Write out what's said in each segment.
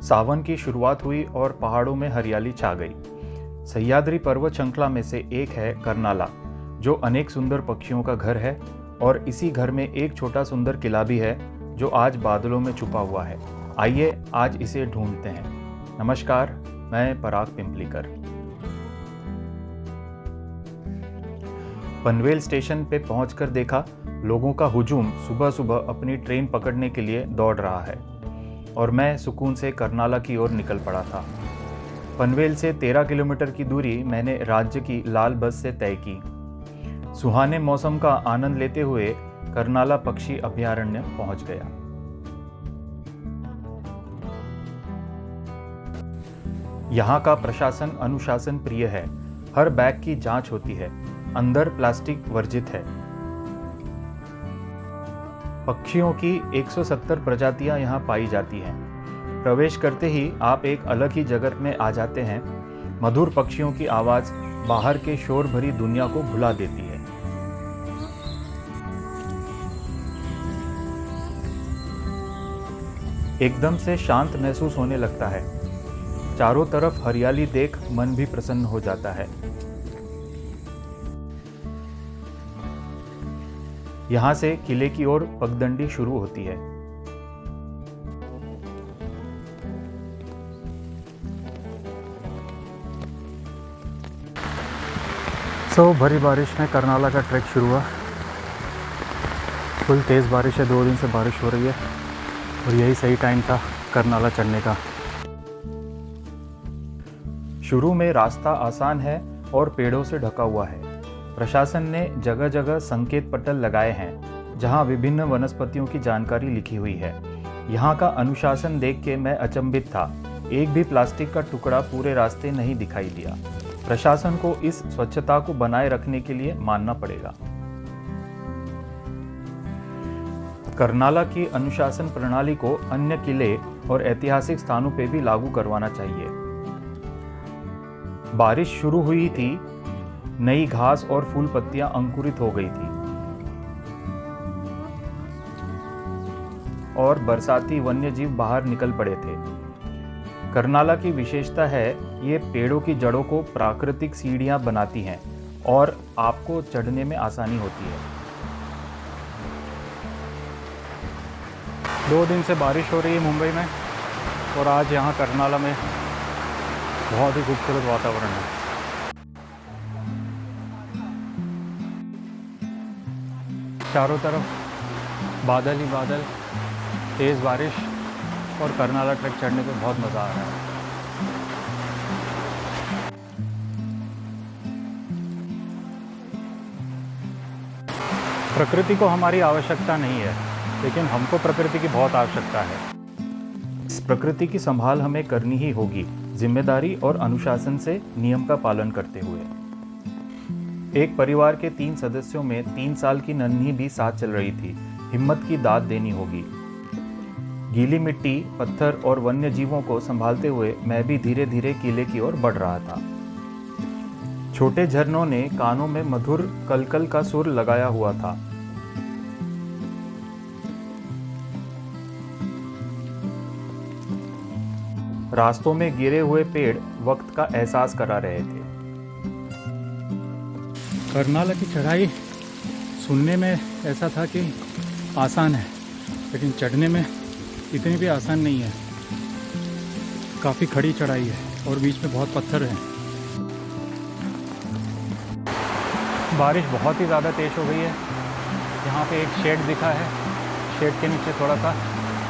सावन की शुरुआत हुई और पहाड़ों में हरियाली छा गई। सह्याद्री पर्वत श्रृंखला में से एक है कर्नाला, जो अनेक सुंदर पक्षियों का घर है, और इसी घर में एक छोटा सुंदर किला भी है जो आज बादलों में छुपा हुआ है। आइए आज इसे ढूंढते हैं। नमस्कार, मैं पराग पिंपलीकर। पनवेल स्टेशन पे पहुंचकर देखा लोगों का हुजूम सुबह सुबह अपनी ट्रेन पकड़ने के लिए दौड़ रहा है, और मैं सुकून से कर्नाला की ओर निकल पड़ा था। पनवेल से 13 किलोमीटर की दूरी मैंने राज्य की लाल बस से तय की। सुहाने मौसम का आनंद लेते हुए कर्नाला पक्षी अभयारण्य पहुंच गया। यहाँ का प्रशासन अनुशासन प्रिय है। हर बैग की जांच होती है। अंदर प्लास्टिक वर्जित है। पक्षियों की 170 प्रजातियां यहाँ पाई जाती हैं। प्रवेश करते ही आप एक अलग ही जगत में आ जाते हैं। मधुर पक्षियों की आवाज बाहर के शोर भरी दुनिया को भुला देती है। एकदम से शांत महसूस होने लगता है। चारों तरफ हरियाली देख मन भी प्रसन्न हो जाता है। यहाँ से किले की ओर पगडंडी शुरू होती है। भरी बारिश में कर्नाला का ट्रैक शुरू हुआ। फुल तेज़ बारिश है, 2 दिन से बारिश हो रही है, और यही सही टाइम था कर्नाला चढ़ने का। शुरू में रास्ता आसान है और पेड़ों से ढका हुआ है। प्रशासन ने जगह जगह संकेत पटल लगाए हैं जहां विभिन्न वनस्पतियों की जानकारी लिखी हुई है। यहां का अनुशासन देख के मैं अचंभित था। एक भी प्लास्टिक का टुकड़ा पूरे रास्ते नहीं दिखाई दिया। प्रशासन को इस स्वच्छता को बनाए रखने के लिए मानना पड़ेगा। कर्नाला की अनुशासन प्रणाली को अन्य किले और ऐतिहासिक स्थानों पर भी लागू करवाना चाहिए। बारिश शुरू हुई थी, नई घास और फूल पत्तियां अंकुरित हो गई थी, और बरसाती वन्यजीव बाहर निकल पड़े थे। कर्नाला की विशेषता है ये पेड़ों की जड़ों को प्राकृतिक सीढ़ियां बनाती हैं और आपको चढ़ने में आसानी होती है। 2 दिन से बारिश हो रही है मुंबई में, और आज यहाँ कर्नाला में बहुत ही खूबसूरत वातावरण है। चारों तरफ बादल ही बादल, तेज़ बारिश, और कर्नाला ट्रैक चढ़ने पे बहुत मज़ा आ रहा है। प्रकृति को हमारी आवश्यकता नहीं है, लेकिन हमको प्रकृति की बहुत आवश्यकता है। इस प्रकृति की संभाल हमें करनी ही होगी, जिम्मेदारी और अनुशासन से, नियम का पालन करते हुए। एक परिवार के 3 सदस्यों में 3 साल की नन्ही भी साथ चल रही थी। हिम्मत की दाद देनी होगी। गीली मिट्टी, पत्थर और वन्य जीवों को संभालते हुए मैं भी धीरे धीरे किले की ओर बढ़ रहा था। छोटे झरनों ने कानों में मधुर कलकल का सुर लगाया हुआ था। रास्तों में गिरे हुए पेड़ वक्त का एहसास करा रहे थे। कर्नाला की चढ़ाई सुनने में ऐसा था कि आसान है, लेकिन चढ़ने में इतनी भी आसान नहीं है। काफ़ी खड़ी चढ़ाई है और बीच में बहुत पत्थर हैं। बारिश बहुत ही ज़्यादा तेज़ हो गई है। यहाँ पे एक शेड दिखा है, शेड के नीचे थोड़ा सा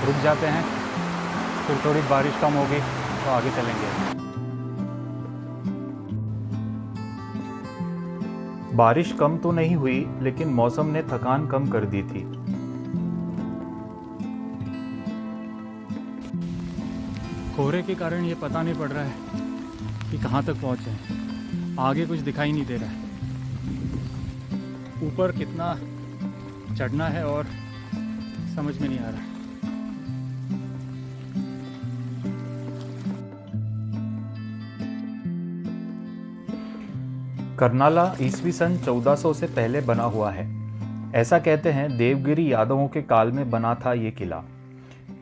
रुक जाते हैं, फिर थोड़ी बारिश कम होगी तो आगे चलेंगे। बारिश कम तो नहीं हुई, लेकिन मौसम ने थकान कम कर दी थी। कोहरे के कारण ये पता नहीं पड़ रहा है कि कहाँ तक पहुँचे हैं। आगे कुछ दिखाई नहीं दे रहा है। ऊपर कितना चढ़ना है और समझ में नहीं आ रहा। कर्नाला ईस्वी सन 1400 से पहले बना हुआ है। ऐसा कहते हैं देवगिरी यादवों के काल में बना था ये किला।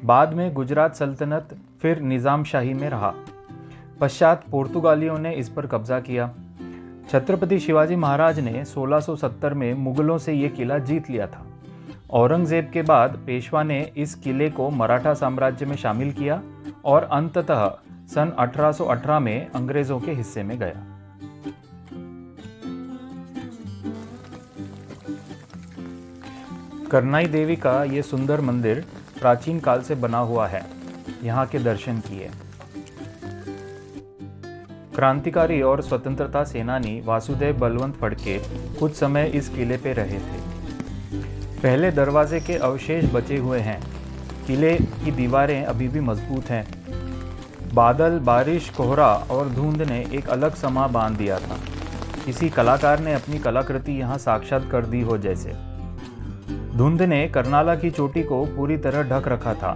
बाद में गुजरात सल्तनत फिर निज़ाम शाही में रहा। पश्चात पुर्तगालियों ने इस पर कब्जा किया। छत्रपति शिवाजी महाराज ने 1670 में मुगलों से ये किला जीत लिया था। औरंगजेब के बाद पेशवा ने इस किले को मराठा साम्राज्य में शामिल किया और अंततः सन 1818 में अंग्रेजों के हिस्से में गया। करनाई देवी का ये सुंदर मंदिर प्राचीन काल से बना हुआ है। यहाँ के दर्शन किए। क्रांतिकारी और स्वतंत्रता सेनानी वासुदेव बलवंत फड़के कुछ समय इस किले पे रहे थे। पहले दरवाजे के अवशेष बचे हुए हैं। किले की दीवारें अभी भी मजबूत हैं। बादल, बारिश, कोहरा और धुंध ने एक अलग समा बांध दिया था। किसी कलाकार ने अपनी कलाकृति यहाँ साक्षात कर दी हो जैसे। धुंध ने करनाला की चोटी को पूरी तरह ढक रखा था।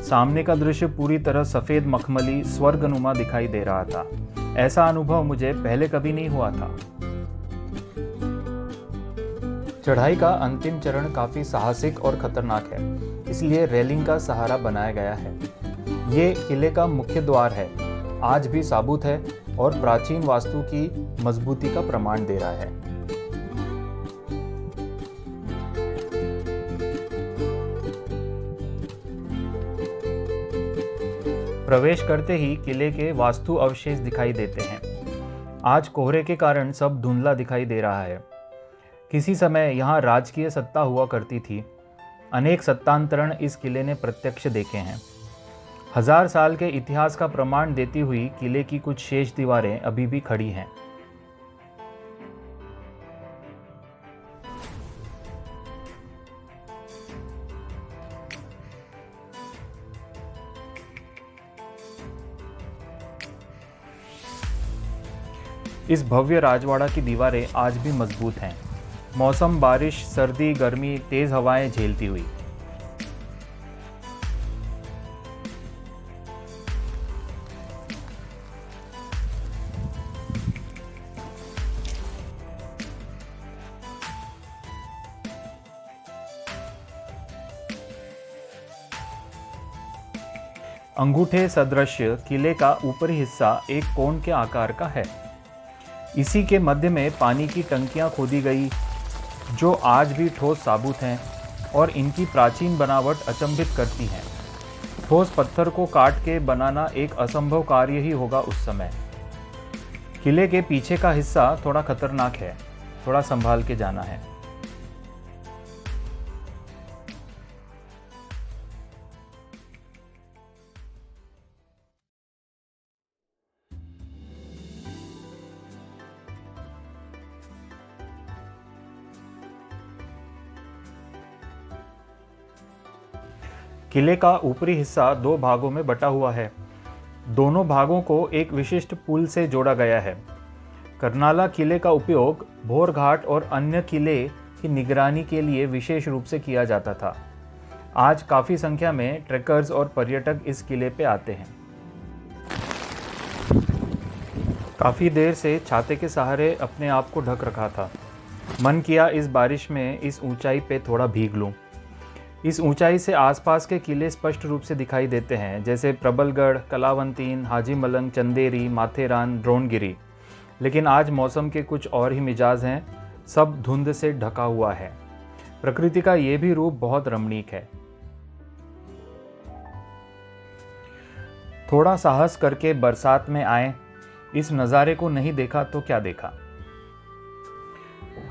सामने का दृश्य पूरी तरह सफेद मखमली स्वर्गनुमा दिखाई दे रहा था। ऐसा अनुभव मुझे पहले कभी नहीं हुआ था। चढ़ाई का अंतिम चरण काफी साहसिक और खतरनाक है, इसलिए रेलिंग का सहारा बनाया गया है। ये किले का मुख्य द्वार है, आज भी साबुत है और प्राचीन वास्तु की मजबूती का प्रमाण दे रहा है। प्रवेश करते ही किले के वास्तु अवशेष दिखाई देते हैं। आज कोहरे के कारण सब धुंधला दिखाई दे रहा है। किसी समय यहाँ राजकीय सत्ता हुआ करती थी। अनेक सत्तांतरण इस किले ने प्रत्यक्ष देखे हैं। 1000 साल के इतिहास का प्रमाण देती हुई किले की कुछ शेष दीवारें अभी भी खड़ी हैं। इस भव्य राजवाड़ा की दीवारें आज भी मजबूत हैं। मौसम बारिश, सर्दी, गर्मी, तेज हवाएं झेलती हुई। अंगूठे सदृश किले का ऊपरी हिस्सा एक कोण के आकार का है। इसी के मध्य में पानी की टंकियां खोदी गई, जो आज भी ठोस साबुत हैं और इनकी प्राचीन बनावट अचंभित करती हैं। ठोस पत्थर को काट के बनाना एक असंभव कार्य ही होगा उस समय। किले के पीछे का हिस्सा थोड़ा खतरनाक है, थोड़ा संभाल के जाना है। किले का ऊपरी हिस्सा 2 भागों में बटा हुआ है। दोनों भागों को एक विशिष्ट पुल से जोड़ा गया है। करनाला किले का उपयोग भोर घाट और अन्य किले की निगरानी के लिए विशेष रूप से किया जाता था। आज काफ़ी संख्या में ट्रेकर्स और पर्यटक इस किले पे आते हैं। काफ़ी देर से छाते के सहारे अपने आप को ढक रखा था। मन किया इस बारिश में इस ऊंचाई पे थोड़ा भीग लूं। इस ऊंचाई से आसपास के किले स्पष्ट रूप से दिखाई देते हैं, जैसे प्रबलगढ़, कलावंतीन, हाजी मलंग, चंदेरी, माथेरान, द्रोणगिरी। लेकिन आज मौसम के कुछ और ही मिजाज हैं। सब धुंध से ढका हुआ है। प्रकृति का ये भी रूप बहुत रमणीक है। थोड़ा साहस करके बरसात में आए। इस नज़ारे को नहीं देखा तो क्या देखा।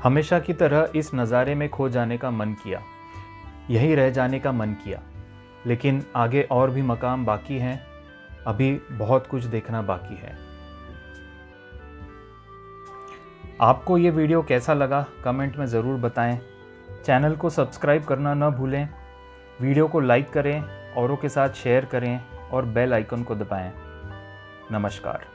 हमेशा की तरह इस नज़ारे में खो जाने का मन किया, यहीं रह जाने का मन किया। लेकिन आगे और भी मकाम बाकी हैं, अभी बहुत कुछ देखना बाकी है। आपको ये वीडियो कैसा लगा कमेंट में ज़रूर बताएं। चैनल को सब्सक्राइब करना न भूलें। वीडियो को लाइक करें, औरों के साथ शेयर करें और बेल आइकन को दबाएं। नमस्कार।